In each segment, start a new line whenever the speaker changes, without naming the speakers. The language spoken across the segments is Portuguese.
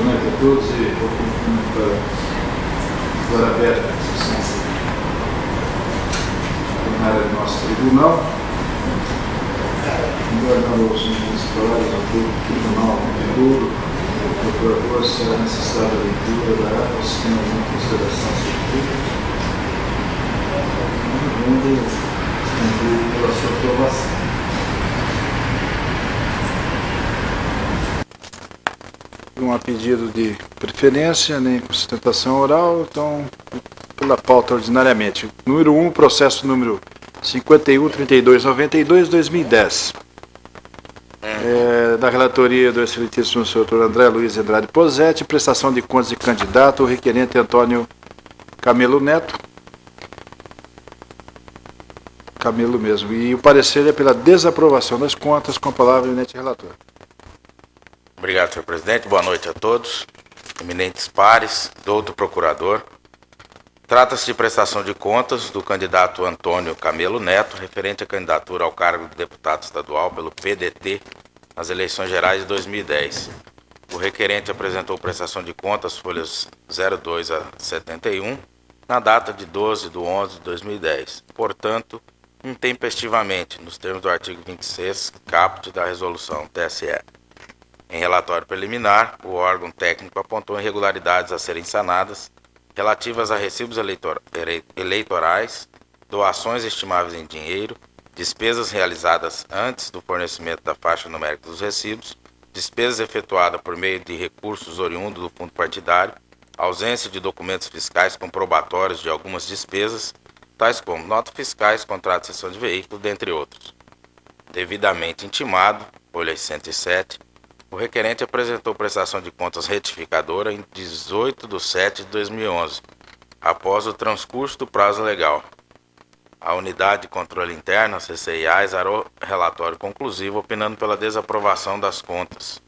Boa noite a todos e vou cumprir agora aberta a sessão plenária do nosso tribunal. Governador os municipais, o tribunal, o procurador, será necessária a leitura da ata, se tem alguma consideração sobre vamos concluir pela sua aprovação. Um pedido de preferência, nem com sustentação oral, então, pela pauta ordinariamente. Número 1, processo número 51.3292/2010. Da relatoria do excelentíssimo senhor Dr. André Luiz Andrade Posetti, prestação de contas de candidato, o requerente Antônio Camelo Neto. Camelo mesmo. E o parecer é pela desaprovação das contas, com a palavra o eminente relator.
Obrigado, senhor presidente. Boa noite a todos, eminentes pares, doutor procurador. Trata-se de prestação de contas do candidato Antônio Camelo Neto, referente à candidatura ao cargo de deputado estadual pelo PDT nas eleições gerais de 2010. O requerente apresentou prestação de contas, folhas 02 a 71, na data de 12/11/2010. Portanto, intempestivamente, nos termos do artigo 26, caput da resolução TSE. Em relatório preliminar, o órgão técnico apontou irregularidades a serem sanadas relativas a recibos eleitorais, doações estimáveis em dinheiro, despesas realizadas antes do fornecimento da faixa numérica dos recibos, despesas efetuadas por meio de recursos oriundos do fundo partidário, ausência de documentos fiscais comprobatórios de algumas despesas, tais como notas fiscais, contrato de cessão de veículo, dentre outros. Devidamente intimado, folha 107, o requerente apresentou prestação de contas retificadora em 18/07/2011, após o transcurso do prazo legal. A Unidade de Controle Interno, a CCIA, exarou relatório conclusivo opinando pela desaprovação das contas.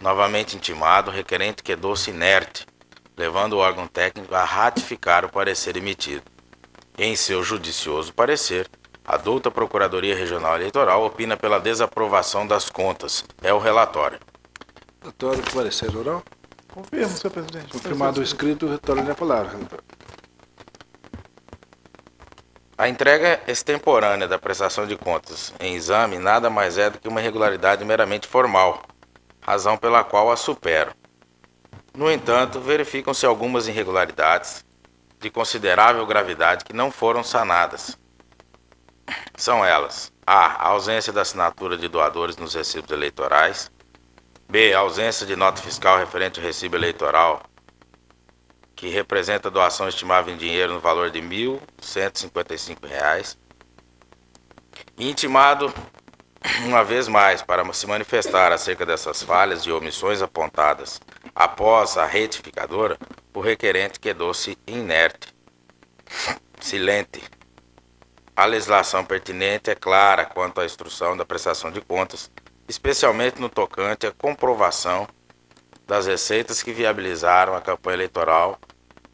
Novamente intimado, o requerente quedou-se inerte, levando o órgão técnico a ratificar o parecer emitido. Em seu judicioso parecer, a douta Procuradoria Regional Eleitoral opina pela desaprovação das contas. É o relatório.
Relatório com parecer oral.
Confirmo, senhor presidente.
Confirmado o escrito, o retorno é a palavra, relator.
A entrega extemporânea da prestação de contas em exame nada mais é do que uma irregularidade meramente formal, razão pela qual a supero. No entanto, verificam-se algumas irregularidades de considerável gravidade que não foram sanadas. São elas: a ausência da assinatura de doadores nos recibos eleitorais, b. A ausência de nota fiscal referente ao recibo eleitoral, que representa doação estimável em dinheiro no valor de R$ 1.155. Intimado, uma vez mais, para se manifestar acerca dessas falhas e omissões apontadas após a retificadora, o requerente quedou-se inerte, silente. A legislação pertinente é clara quanto à instrução da prestação de contas, especialmente no tocante à comprovação das receitas que viabilizaram a campanha eleitoral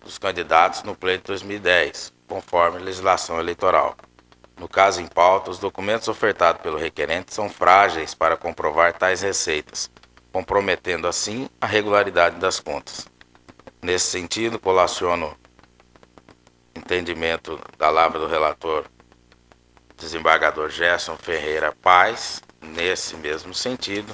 dos candidatos no pleito de 2010, conforme a legislação eleitoral. No caso em pauta, os documentos ofertados pelo requerente são frágeis para comprovar tais receitas, comprometendo assim a regularidade das contas. Nesse sentido, colaciono entendimento da lavra do relator desembargador Gerson Ferreira Paz, nesse mesmo sentido,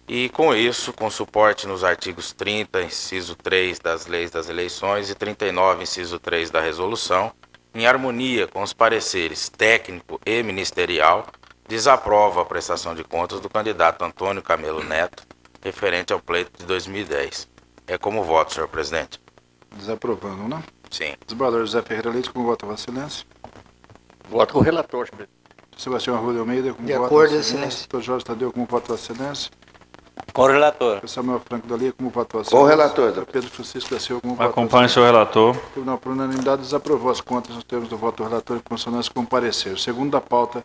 e com isso, com suporte nos artigos 30, inciso 3 das leis das eleições e 39, inciso 3 da resolução, em harmonia com os pareceres técnico e ministerial, desaprova a prestação de contas do candidato Antônio Camelo Neto, referente ao pleito de 2010. É como voto, senhor presidente.
Desaprovando, não?
Sim.
Desembargador José Ferreira Leite, como vota Vossa Excelência?
Voto com o relator, senhor presidente.
Sebastião Arruda Almeida, como
De
vota
acordo,
Vossa
Excelência.
Dr. Jorge Tadeu, como vota Vossa Excelência?
Com o relator.
Dr. Samuel Franco Dalia, como vota Vossa
Com o
Excelência?
relator,
Dr. Pedro Francisco da Silva, como vota
Acompanhe
Vossa
seu relator.
Excelência? O Tribunal, por unanimidade, desaprovou as contas nos termos do voto do relator em consonância com o parecer. Segundo a pauta,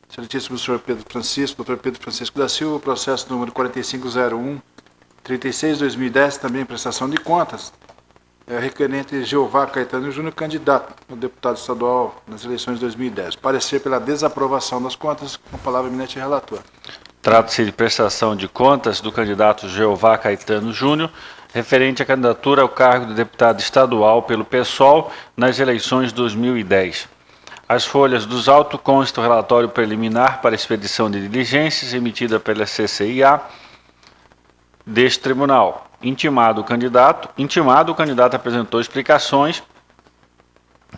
excelentíssimo senhor Pedro Francisco, Dr. Pedro Francisco da Silva, processo número 4501-36/2010, também prestação de contas. Requerente Jeová Caetano Júnior, candidato a deputado estadual nas eleições de 2010. Parecer pela desaprovação das contas, com a palavra eminente relator.
Trata-se de prestação de contas do candidato Jeová Caetano Júnior, referente à candidatura ao cargo de deputado estadual pelo PSOL nas eleições de 2010. As folhas dos autos constam o relatório preliminar para expedição de diligências emitida pela CCIA deste tribunal. Intimado, o candidato apresentou explicações,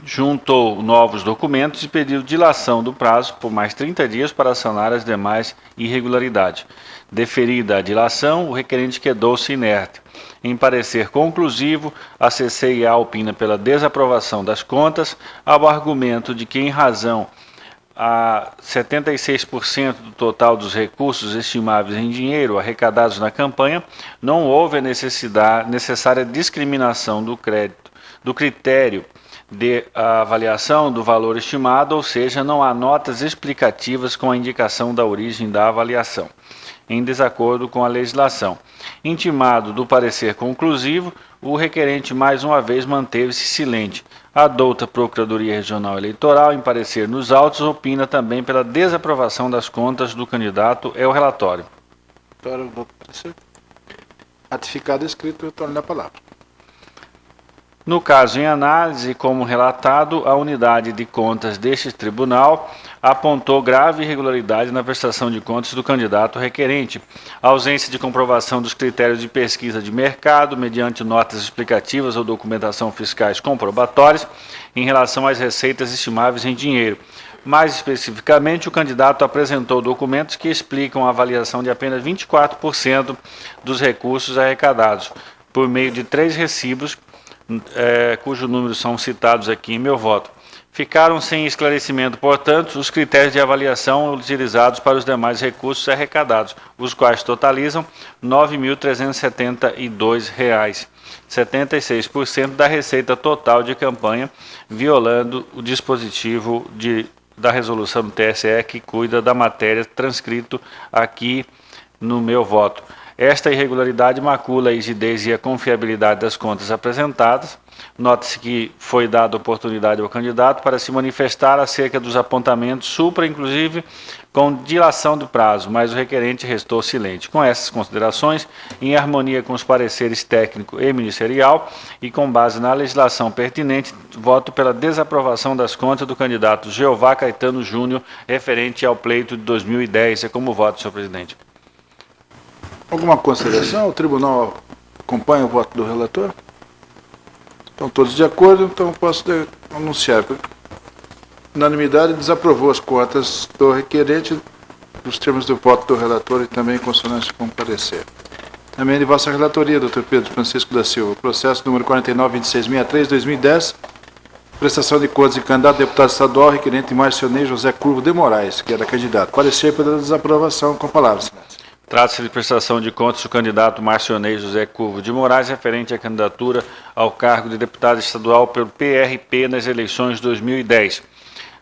juntou novos documentos e pediu dilação do prazo por mais 30 dias para sanar as demais irregularidades. Deferida a dilação, o requerente quedou-se inerte. Em parecer conclusivo, a CCIA opina pela desaprovação das contas, ao argumento de que, em razão a 76% do total dos recursos estimáveis em dinheiro arrecadados na campanha, não houve a necessária discriminação do critério de avaliação do valor estimado, ou seja, não há notas explicativas com a indicação da origem da avaliação, em desacordo com a legislação. Intimado do parecer conclusivo, o requerente mais uma vez manteve-se silente. A douta Procuradoria Regional Eleitoral, em parecer nos autos, opina também pela desaprovação das contas do candidato. É o relatório.
Ratificado escrito, eu torno a palavra.
No caso em análise, como relatado, a unidade de contas deste tribunal apontou grave irregularidade na prestação de contas do candidato requerente, ausência de comprovação dos critérios de pesquisa de mercado mediante notas explicativas ou documentação fiscais comprobatórias em relação às receitas estimáveis em dinheiro. Mais especificamente, o candidato apresentou documentos que explicam a avaliação de apenas 24% dos recursos arrecadados, por meio de 3 recibos, cujo número são citados aqui em meu voto. Ficaram sem esclarecimento, portanto, os critérios de avaliação utilizados para os demais recursos arrecadados, os quais totalizam R$ 9.372, 76% da receita total de campanha, violando o dispositivo da resolução do TSE que cuida da matéria, transcrito aqui no meu voto. Esta irregularidade macula a rigidez e a confiabilidade das contas apresentadas. Note-se que foi dada oportunidade ao candidato para se manifestar acerca dos apontamentos, inclusive com dilação do prazo, mas o requerente restou silente. Com essas considerações, em harmonia com os pareceres técnico e ministerial e com base na legislação pertinente, voto pela desaprovação das contas do candidato Jeová Caetano Júnior, referente ao pleito de 2010. É como voto, senhor presidente.
Alguma consideração? O tribunal acompanha o voto do relator? Estão todos de acordo, então posso anunciar. Unanimidade desaprovou as contas do requerente, nos termos do voto do relator e também em consonância com o parecer. Também de vossa relatoria, Dr. Pedro Francisco da Silva, processo número 49.2663/2010, prestação de contas de candidato a deputado estadual, requerente Marcionei José Curvo de Moraes, que era candidato. Parecer pela desaprovação, com palavras, senhores.
Trata-se de prestação de contas do candidato Marcionei José Curvo de Moraes, referente à candidatura ao cargo de deputado estadual pelo PRP nas eleições de 2010.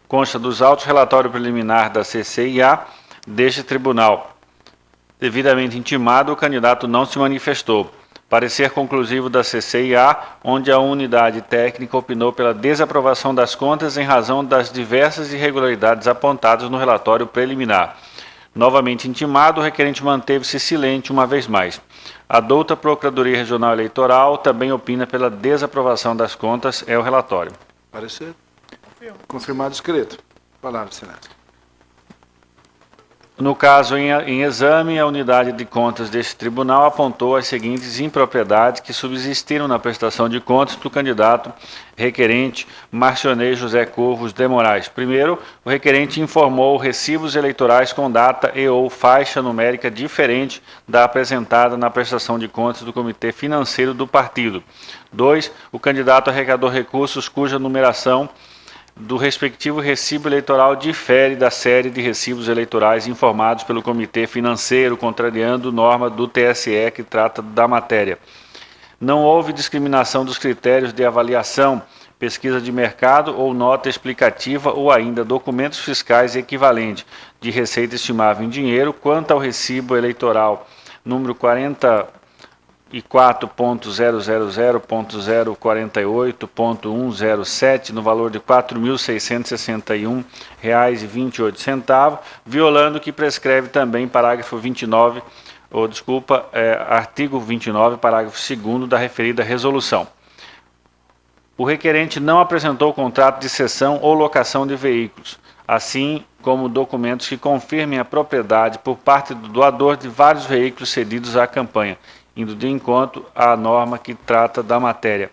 Consta dos autos relatório preliminar da CCIA deste tribunal. Devidamente intimado, o candidato não se manifestou. Parecer conclusivo da CCIA, onde a unidade técnica opinou pela desaprovação das contas em razão das diversas irregularidades apontadas no relatório preliminar. Novamente intimado, o requerente manteve-se silente uma vez mais. A douta Procuradoria Regional Eleitoral também opina pela desaprovação das contas. É o relatório.
Parecer. Confirmado escrito. Palavra, senador.
No caso em exame, a unidade de contas deste tribunal apontou as seguintes impropriedades que subsistiram na prestação de contas do candidato requerente Marcionei José Curvo de Moraes. Primeiro, o requerente informou recibos eleitorais com data e ou faixa numérica diferente da apresentada na prestação de contas do Comitê Financeiro do partido. 2. O candidato arrecadou recursos cuja numeração do respectivo recibo eleitoral difere da série de recibos eleitorais informados pelo Comitê Financeiro, contrariando norma do TSE que trata da matéria. Não houve discriminação dos critérios de avaliação, pesquisa de mercado ou nota explicativa ou ainda documentos fiscais equivalentes de receita estimável em dinheiro quanto ao recibo eleitoral número e 4.000.048.107 no valor de R$ 4.661,28, violando o que prescreve também parágrafo 29, artigo 29, parágrafo 2º da referida resolução. O requerente não apresentou contrato de cessão ou locação de veículos, assim como documentos que confirmem a propriedade por parte do doador de vários veículos cedidos à campanha, indo de encontro à norma que trata da matéria.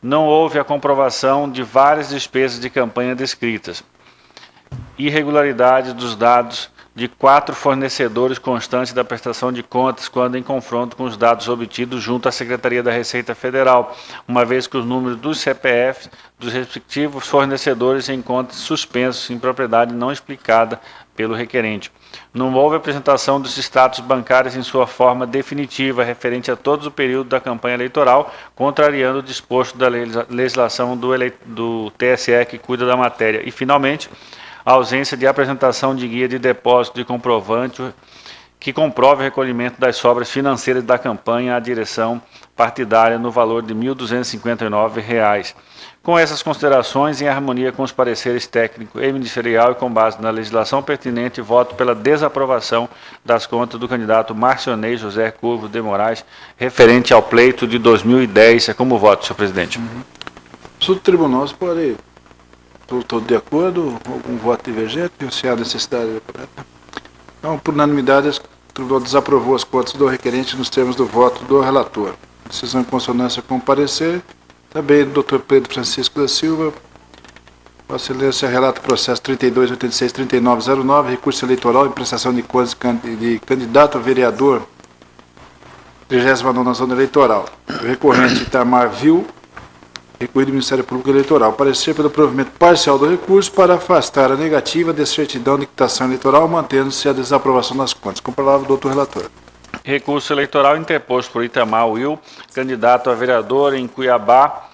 Não houve a comprovação de várias despesas de campanha descritas. Irregularidade dos dados de 4 fornecedores constantes da prestação de contas quando em confronto com os dados obtidos junto à Secretaria da Receita Federal, uma vez que os números dos CPFs dos respectivos fornecedores encontram suspensos em propriedade não explicada pelo requerente. Não houve apresentação dos extratos bancários em sua forma definitiva referente a todo o período da campanha eleitoral, contrariando o disposto da legislação do TSE que cuida da matéria. E, finalmente, a ausência de apresentação de guia de depósito de comprovante que comprove o recolhimento das sobras financeiras da campanha à direção partidária no valor de R$ 1.259. Com essas considerações, em harmonia com os pareceres técnico e ministerial e com base na legislação pertinente, voto pela desaprovação das contas do candidato Marcionei José Curvo de Moraes, referente ao pleito de 2010. É como voto, senhor presidente.
Sobre o tribunal, você pode... Estou todo de acordo, algum voto divergente, se há necessidade. Então, por unanimidade, o tribunal desaprovou as contas do requerente nos termos do voto do relator. Decisão em consonância com o parecer. Também, doutor Pedro Francisco da Silva, Vossa Excelência relata o processo 3286-3909, recurso eleitoral e prestação de contas de candidato a vereador, 39ª Zona Eleitoral. O recorrente Itamar Vil, recorrido do Ministério Público Eleitoral, parecer pelo provimento parcial do recurso para afastar a negativa de certidão de quitação eleitoral, mantendo-se a desaprovação das contas. Com a palavra, doutor relator.
Recurso eleitoral interposto por Itamar Will, candidato a vereador em Cuiabá,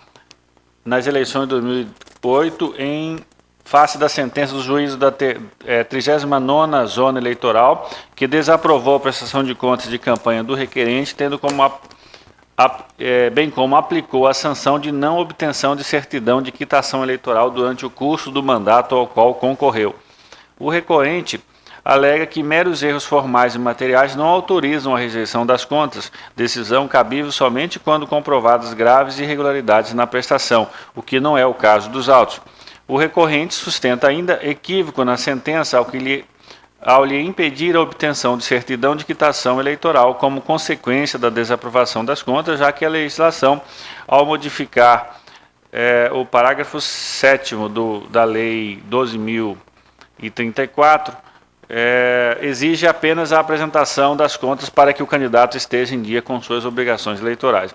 nas eleições de 2008, em face da sentença do juízo da 39ª Zona Eleitoral, que desaprovou a prestação de contas de campanha do requerente, tendo como bem como aplicou a sanção de não obtenção de certidão de quitação eleitoral durante o curso do mandato ao qual concorreu. O recorrente alega que meros erros formais e materiais não autorizam a rejeição das contas, decisão cabível somente quando comprovadas graves irregularidades na prestação, o que não é o caso dos autos. O recorrente sustenta ainda equívoco na sentença ao lhe impedir a obtenção de certidão de quitação eleitoral como consequência da desaprovação das contas, já que a legislação, ao modificar o parágrafo 7º da Lei 12.034, exige apenas a apresentação das contas para que o candidato esteja em dia com suas obrigações eleitorais.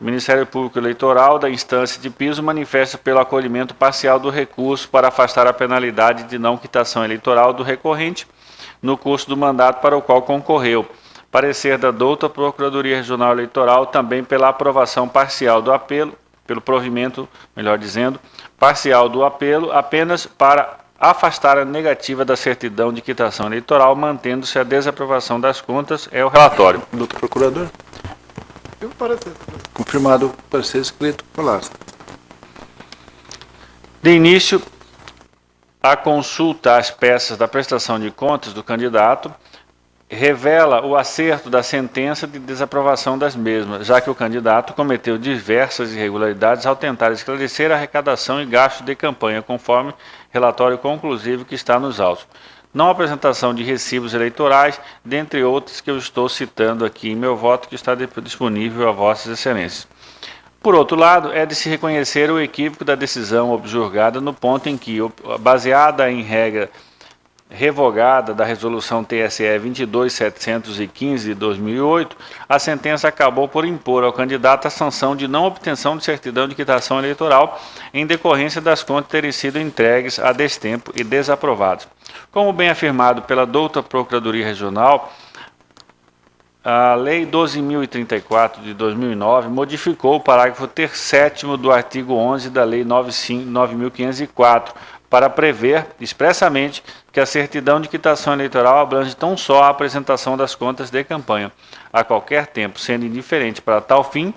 O Ministério Público Eleitoral da instância de piso manifesta pelo acolhimento parcial do recurso para afastar a penalidade de não quitação eleitoral do recorrente no curso do mandato para o qual concorreu. Parecer da douta Procuradoria Regional Eleitoral também pela aprovação parcial do apelo, pelo provimento, melhor dizendo, parcial do apelo, apenas para afastar a negativa da certidão de quitação eleitoral, mantendo-se a desaprovação das contas. É o relatório.
Doutor Procurador.
Eu parecer.
Confirmado o parecer escrito. Palavra.
De início, a consulta às peças da prestação de contas do candidato revela o acerto da sentença de desaprovação das mesmas, já que o candidato cometeu diversas irregularidades ao tentar esclarecer a arrecadação e gasto de campanha, conforme relatório conclusivo que está nos autos. Não apresentação de recibos eleitorais, dentre outros que eu estou citando aqui em meu voto, que está disponível a Vossas Excelências. Por outro lado, é de se reconhecer o equívoco da decisão objurgada no ponto em que, baseada em regra revogada da resolução TSE 22.715 de 2008, a sentença acabou por impor ao candidato a sanção de não obtenção de certidão de quitação eleitoral em decorrência das contas terem sido entregues a destempo e desaprovadas. Como bem afirmado pela douta Procuradoria Regional, a Lei 12.034 de 2009 modificou o parágrafo 7º do artigo 11 da Lei 9.504 para prever expressamente que que a certidão de quitação eleitoral abrange tão só a apresentação das contas de campanha, a qualquer tempo, sendo indiferente para tal fim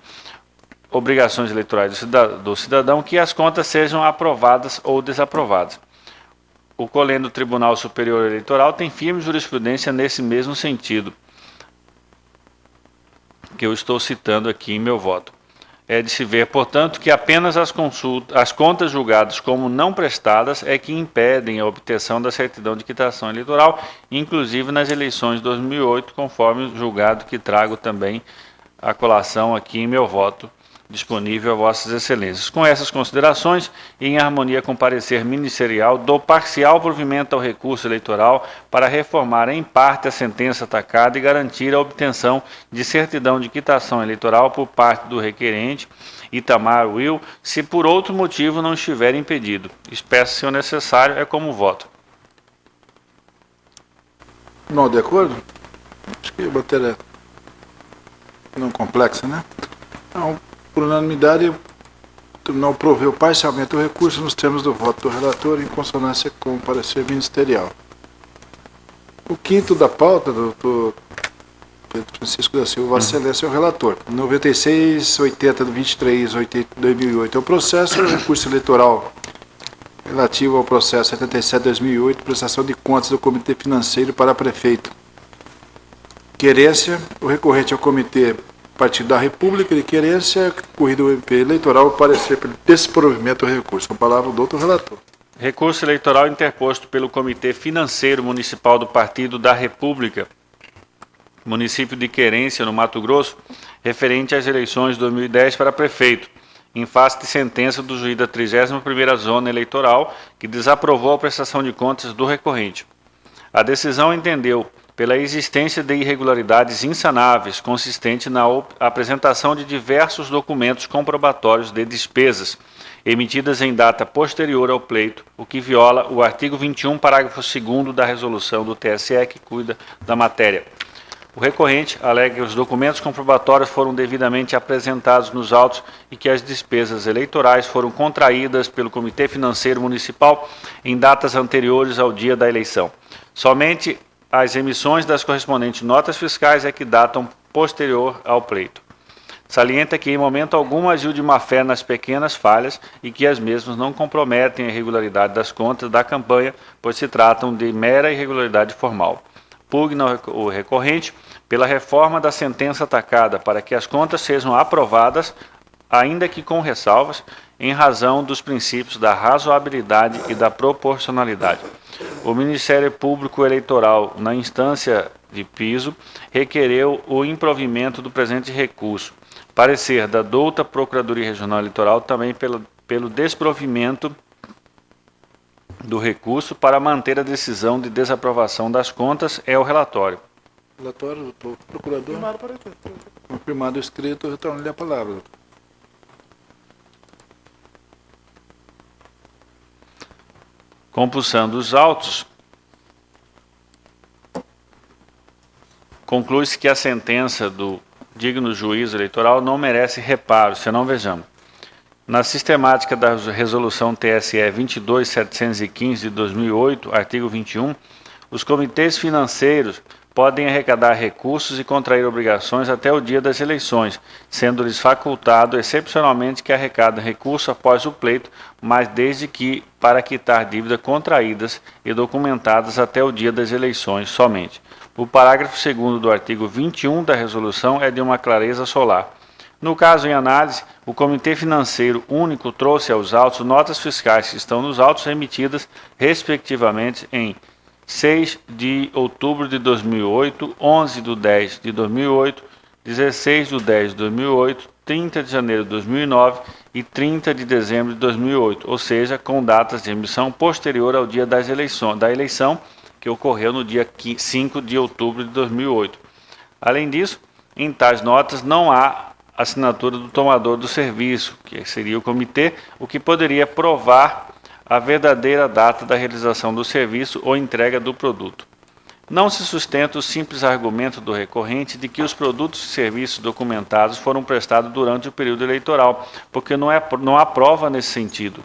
obrigações eleitorais do cidadão que as contas sejam aprovadas ou desaprovadas. O colendo Tribunal Superior Eleitoral tem firme jurisprudência nesse mesmo sentido, que eu estou citando aqui em meu voto. É de se ver, portanto, que apenas as contas julgadas como não prestadas é que impedem a obtenção da certidão de quitação eleitoral, inclusive nas eleições de 2008, conforme julgado que trago também a colação aqui em meu voto, disponível a vossas excelências. Com essas considerações, e em harmonia com o parecer ministerial, dou parcial provimento ao recurso eleitoral para reformar em parte a sentença atacada e garantir a obtenção de certidão de quitação eleitoral por parte do requerente, Itamar Will, se por outro motivo não estiver impedido. Espécie, se o necessário, é como voto.
Não, de acordo? Acho que a matéria não complexa, né? Não, por unanimidade, o tribunal proveu parcialmente o recurso nos termos do voto do relator em consonância com o parecer ministerial. O quinto da pauta, doutor Pedro Francisco da Silva, Vossa Excelência é o relator. 9680 do 23 de 2008 é o processo, o recurso eleitoral relativo ao processo 77 de 2008, prestação de contas do Comitê Financeiro para prefeito. Querência, o recorrente ao Comitê Partido da República de Querência, corrido o MP eleitoral, parecer pelo desprovimento do recurso. Com a palavra o doutor relator.
Recurso eleitoral interposto pelo Comitê Financeiro Municipal do Partido da República, município de Querência, no Mato Grosso, referente às eleições de 2010 para prefeito, em face de sentença do juiz da 31ª Zona Eleitoral, que desaprovou a prestação de contas do recorrente. A decisão entendeu pela existência de irregularidades insanáveis, consistente na apresentação de diversos documentos comprobatórios de despesas, emitidas em data posterior ao pleito, o que viola o artigo 21, parágrafo 2º da resolução do TSE que cuida da matéria. O recorrente alega que os documentos comprobatórios foram devidamente apresentados nos autos e que as despesas eleitorais foram contraídas pelo Comitê Financeiro Municipal em datas anteriores ao dia da eleição. Somente as emissões das correspondentes notas fiscais é que datam posterior ao pleito. Salienta que em momento algum agiu de má-fé nas pequenas falhas e que as mesmas não comprometem a irregularidade das contas da campanha, pois se tratam de mera irregularidade formal. Pugna o recorrente pela reforma da sentença atacada para que as contas sejam aprovadas, ainda que com ressalvas, em razão dos princípios da razoabilidade e da proporcionalidade. O Ministério Público Eleitoral, na instância de piso, requereu o improvimento do presente recurso. Parecer da douta Procuradoria Regional Eleitoral também pelo desprovimento do recurso para manter a decisão de desaprovação das contas é o relatório.
Relatório, doutor procurador.
Confirmado parecer.
Confirmado o escrito, eu retorno-lhe a palavra, doutor.
Compulsando os autos, conclui-se que a sentença do digno juízo eleitoral não merece reparo, senão vejamos. Na sistemática da resolução TSE 22715 de 2008, artigo 21, os comitês financeiros podem arrecadar recursos e contrair obrigações até o dia das eleições, sendo-lhes facultado excepcionalmente que arrecadem recurso após o pleito, mas desde que para quitar dívidas contraídas e documentadas até o dia das eleições somente. O parágrafo 2º do artigo 21 da resolução é de uma clareza solar. No caso em análise, o Comitê Financeiro Único trouxe aos autos notas fiscais que estão nos autos emitidas, respectivamente, em 6 de outubro de 2008, 11 de 10 de 2008, 16 de 10 de 2008, 30 de janeiro de 2009 e 30 de dezembro de 2008, ou seja, com datas de emissão posterior ao dia da eleição, que ocorreu no dia 5 de outubro de 2008. Além disso, em tais notas não há assinatura do tomador do serviço, que seria o comitê, o que poderia provar a verdadeira data da realização do serviço ou entrega do produto. Não se sustenta o simples argumento do recorrente de que os produtos e serviços documentados foram prestados durante o período eleitoral, porque não há prova nesse sentido.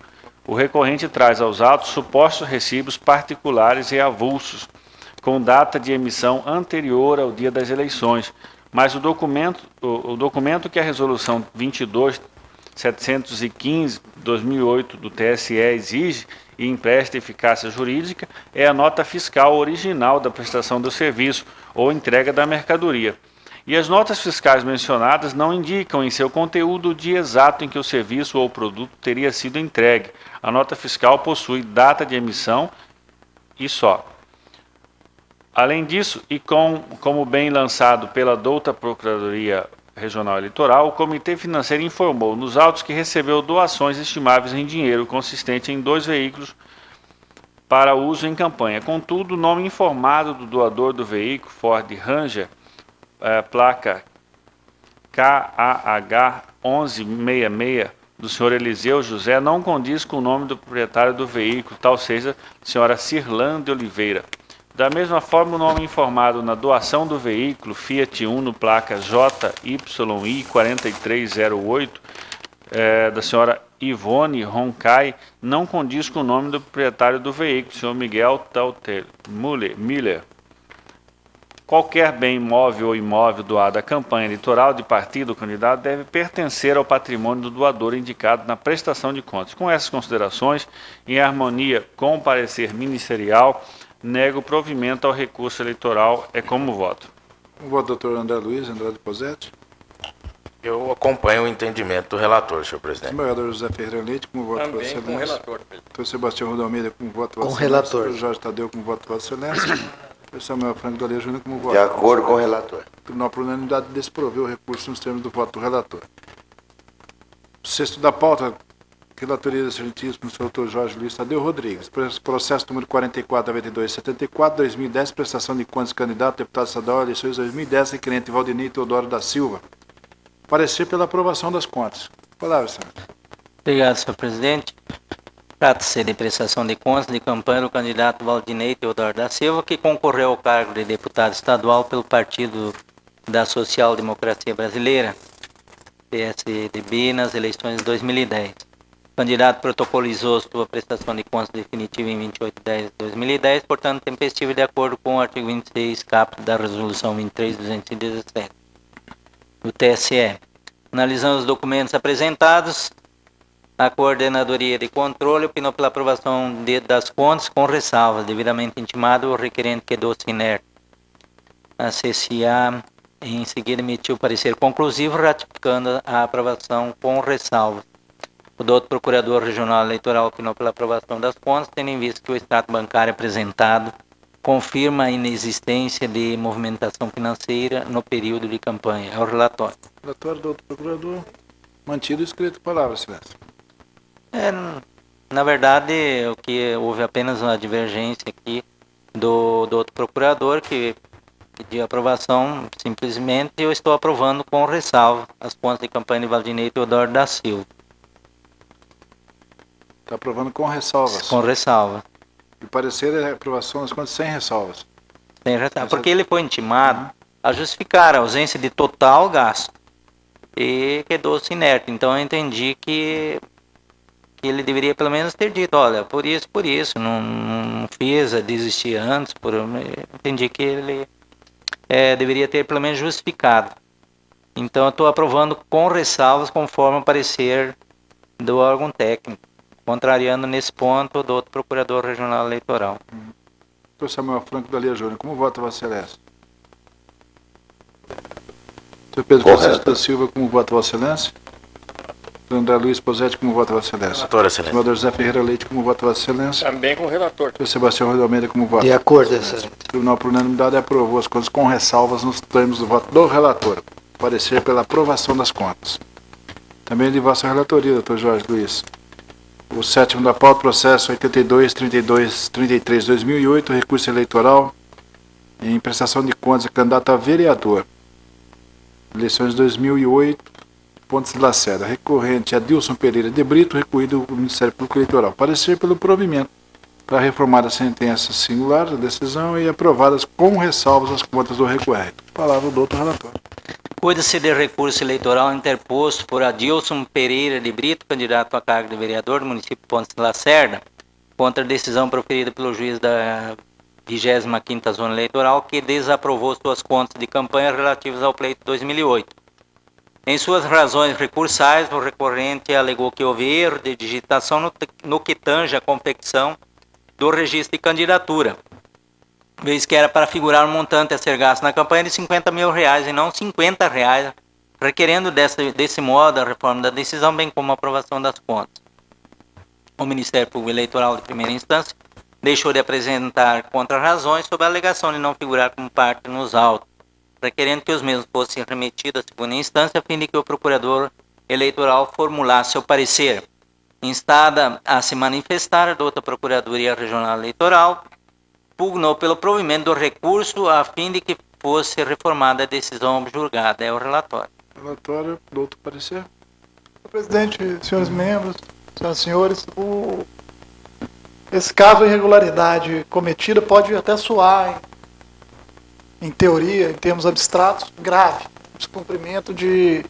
O recorrente traz aos autos supostos recibos particulares e avulsos, com data de emissão anterior ao dia das eleições, mas o documento que a Resolução 22.715/2008 do TSE exige e empresta eficácia jurídica é a nota fiscal original da prestação do serviço ou entrega da mercadoria. E as notas fiscais mencionadas não indicam em seu conteúdo o dia exato em que o serviço ou produto teria sido entregue. A nota fiscal possui data de emissão e só. Além disso, e como bem lançado pela douta Procuradoria Regional Eleitoral, o Comitê Financeiro informou nos autos que recebeu doações estimáveis em dinheiro consistente em 2 veículos para uso em campanha. Contudo, o nome informado do doador do veículo, Ford Ranger, placa KAH 1166, do senhor Eliseu José, não condiz com o nome do proprietário do veículo, tal seja a senhora Cirlande Oliveira. Da mesma forma, o nome informado na doação do veículo, Fiat Uno, placa JYI 4308, da senhora Ivone Roncai, não condiz com o nome do proprietário do veículo, senhor Miguel Miller. Qualquer bem móvel ou imóvel doado à campanha eleitoral de partido ou candidato deve pertencer ao patrimônio do doador indicado na prestação de contas. Com essas considerações, em harmonia com o parecer ministerial, nego provimento ao recurso eleitoral. É como voto.
O voto do doutor André Luiz Andrade Posetti.
Eu acompanho o entendimento do relator, senhor presidente.
Desembargador José Ferreira Leite, como voto Vossa Excelência.
Com relator.
Doutor Sebastião Rodo Almeida, como voto Vossa
Com
Excelência.
relator.
Doutor Jorge Tadeu, como voto Vossa Excelência. Doutor Samuel Franco Dalia Júnior, como voto.
De acordo com o relator.
O Tribunal, por unanimidade, desproveu o recurso nos termos do voto do relator. O sexto da pauta, relatoria do excelentíssimo senhor doutor Jorge Luiz Tadeu Rodrigues. Processo número 44.9274, 2010, prestação de contas, candidato, deputado estadual, eleições 2010, requerente Valdinei Teodoro da Silva. Parecer pela aprovação das contas. Palavra, senhor.
Obrigado, senhor presidente. Trata-se de prestação de contas de campanha do candidato Valdinei Teodoro da Silva, que concorreu ao cargo de deputado estadual pelo Partido da Social Democracia Brasileira, PSDB, nas eleições de 2010. O candidato protocolizou sua prestação de contas definitiva em 28/10/2010, portanto, tempestiva de acordo com o artigo 26, caput da Resolução 23.217 do TSE. Analisando os documentos apresentados, a Coordenadoria de Controle opinou pela aprovação das contas com ressalvas, devidamente intimado o requerente quedou-se inerte. A CCA, em seguida, emitiu parecer conclusivo, ratificando a aprovação com ressalvas. O doutor Procurador Regional Eleitoral opinou pela aprovação das contas, tendo em vista que o extrato bancário apresentado confirma a inexistência de movimentação financeira no período de campanha. É o relatório.
Relatório do outro procurador. Mantido o escrito. Palavra, excelência.
Na verdade, o que houve apenas uma divergência aqui do outro procurador, que pediu aprovação, simplesmente eu estou aprovando com ressalva as contas de campanha de Valdinei Teodoro da Silva.
Está aprovando com ressalvas.
Com ressalva.
E parecer é aprovação das contas sem ressalvas.
Sem ressalva. Porque ele foi intimado a justificar a ausência de total gasto e quedou-se inerte. Então eu entendi que ele deveria pelo menos ter dito, olha, por isso, não fiz, desistir antes, entendi que ele deveria ter pelo menos justificado. Então eu estou aprovando com ressalvas conforme o parecer do órgão técnico, contrariando nesse ponto do outro Procurador Regional Eleitoral.
Doutor Samuel Franco Dalia Júnior, como vota Vossa Excelência? Doutor Pedro Francisco da Silva, como vota Vossa Excelência? Doutor André Luiz Posetti, como vota Vossa Excelência?
Relator, excelência.
Senador José Ferreira Leite, como vota Vossa Excelência?
Também com o relator.
Doutor Sebastião Rodo Almeida, como vota?
De acordo, excelência.
O Tribunal, por unanimidade, aprovou as contas com ressalvas nos termos do voto do relator. Parecer pela aprovação das contas. Também de vossa relatoria, doutor Jorge Luiz. O sétimo da pauta, processo 82.32.33/2008, recurso eleitoral em prestação de contas, candidato a vereador. Eleições 2008, Pontes de Lacerda. Recorrente Adilson Pereira de Brito, recorrido ao Ministério Público Eleitoral. Parecer pelo provimento para reformar a sentença singular da decisão e aprovadas com ressalvas as contas do recorrente. Palavra do outro relator.
Cuida-se de recurso eleitoral interposto por Adilson Pereira de Brito, candidato a cargo de vereador do município de Pontes de Lacerda, contra a decisão proferida pelo juiz da 25ª Zona Eleitoral, que desaprovou suas contas de campanha relativas ao pleito 2008. Em suas razões recursais, o recorrente alegou que houve erro de digitação no que tange a confecção do registro de candidatura, vez que era para figurar um montante a ser gasto na campanha de R$50 mil e não R$50, requerendo desse modo a reforma da decisão, bem como a aprovação das contas. O Ministério Público Eleitoral de primeira instância deixou de apresentar contra-razões sob a alegação de não figurar como parte nos autos, requerendo que os mesmos fossem remetidos à segunda instância, a fim de que o procurador eleitoral formulasse seu parecer. Instada a se manifestar, a douta Procuradoria Regional Eleitoral pugnou pelo provimento do recurso a fim de que fosse reformada a decisão objurgada. É o relatório.
Relatório, doutor parecer.
Senhor presidente, senhores membros, senhoras e senhores, esse caso de irregularidade cometida pode até soar, em teoria, em termos abstratos, grave, descumprimento de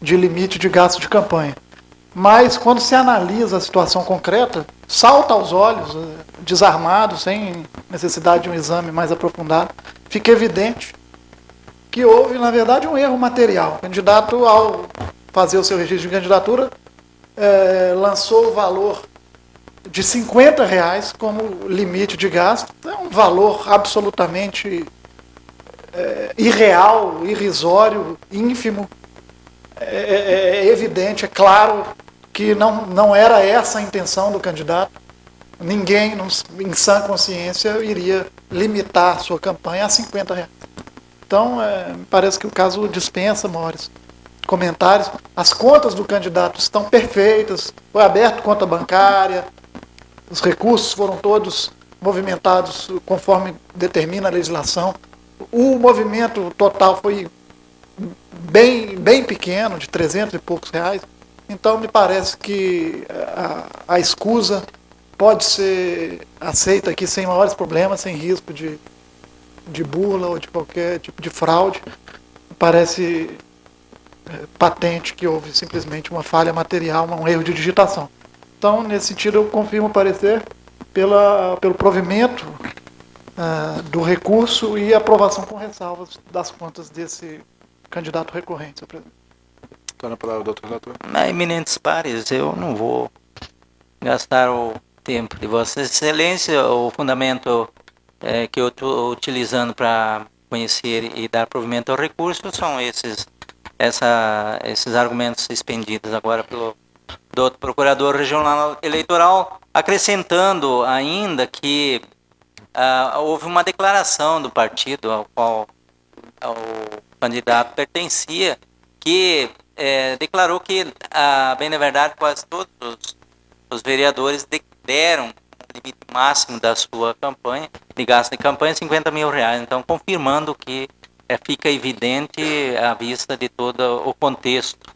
limite de gasto de campanha. Mas, quando se analisa a situação concreta, salta aos olhos, desarmado, sem necessidade de um exame mais aprofundado, fica evidente que houve, na verdade, um erro material. O candidato, ao fazer o seu registro de candidatura, lançou o valor de R$50 como limite de gasto. É um valor absolutamente irreal, irrisório, ínfimo. É evidente, é claro que não era essa a intenção do candidato. Ninguém, em sã consciência, iria limitar sua campanha a R$50. Então, me parece que o caso dispensa maiores comentários. As contas do candidato estão perfeitas, foi aberta conta bancária, os recursos foram todos movimentados conforme determina a legislação. O movimento total foi bem pequeno, de 300 e poucos reais. Então, me parece que a escusa pode ser aceita aqui sem maiores problemas, sem risco de burla ou de qualquer tipo de fraude. Me parece patente que houve simplesmente uma falha material, um erro de digitação. Então, nesse sentido, eu confirmo o parecer pelo provimento do recurso e aprovação com ressalvas das contas desse candidato recorrente, senhor presidente.
Está na palavra, doutor relator.
Eminentes pares, eu não vou gastar o tempo de Vossa Excelência. O fundamento que eu estou utilizando para conhecer e dar provimento ao recurso são esses argumentos expendidos agora pelo doutor Procurador Regional Eleitoral, acrescentando ainda que houve uma declaração do partido ao qual o candidato pertencia, que declarou que, bem na verdade, quase todos os vereadores deram o limite máximo da sua campanha, de gasto de campanha, R$50 mil. Então, confirmando que fica evidente à vista de todo o contexto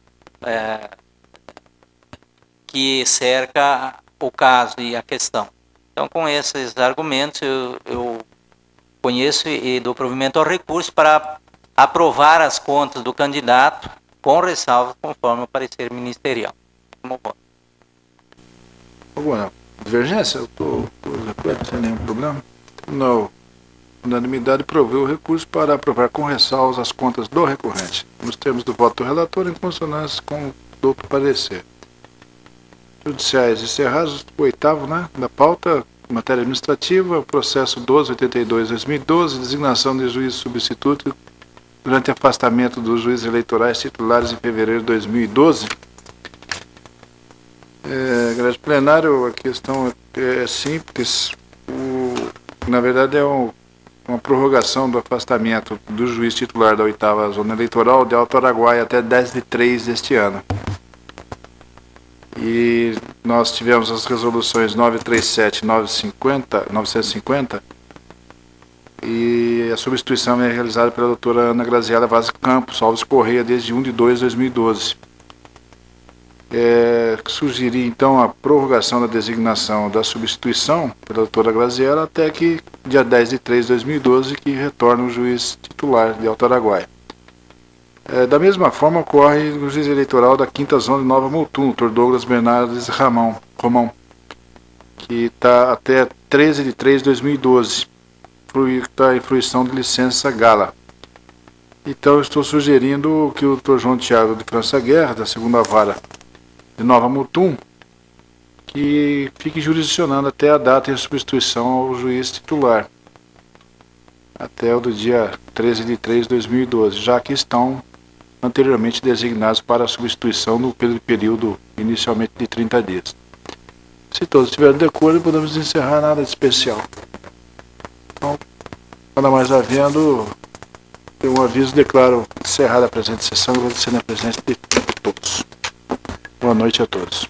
que cerca o caso e a questão. Então, com esses argumentos, eu conheço e dou provimento ao recurso para aprovar as contas do candidato com ressalvas conforme o parecer ministerial.
Alguma divergência? Eu estou de acordo, sem nenhum problema. Não. Unanimidade proveu o recurso para aprovar com ressalvas as contas do recorrente, nos termos do voto do relator, em consonância com o doutor parecer. Judiciais encerrados, o oitavo, da pauta, matéria administrativa, processo 1282-2012, designação de juiz substituto durante afastamento dos juízes eleitorais titulares em fevereiro de 2012. Grade plenário, a questão é simples. Na verdade, é uma prorrogação do afastamento do juiz titular da 8ª Zona Eleitoral de Alto Araguaia até 10/3 deste ano. E nós tivemos as resoluções 937 e 950, e a substituição é realizada pela doutora Ana Graziela Vaz Campos Alves Correia desde 1/2/2012. Sugerir, então, a prorrogação da designação da substituição pela doutora Graziela até que dia 10/3/2012, que retorna o juiz titular de Alto Araguaia. Da mesma forma, ocorre no juiz eleitoral da 5ª Zona de Nova Mutum, Dr. Douglas Bernardes Romão, que está até 13 de 3 de 2012, está em fruição de licença gala. Então, eu estou sugerindo que o Dr. João Tiago de França Guerra, da 2ª Vara de Nova Mutum, que fique jurisdicionando até a data de substituição ao juiz titular, até o do dia 13 de 3 de 2012, já que estão anteriormente designados para a substituição no período inicialmente de 30 dias. Se todos estiverem de acordo, podemos encerrar, nada de especial. Então, nada mais havendo, eu um aviso, declaro encerrada a presente sessão, agradecendo a presença de todos. Boa noite a todos.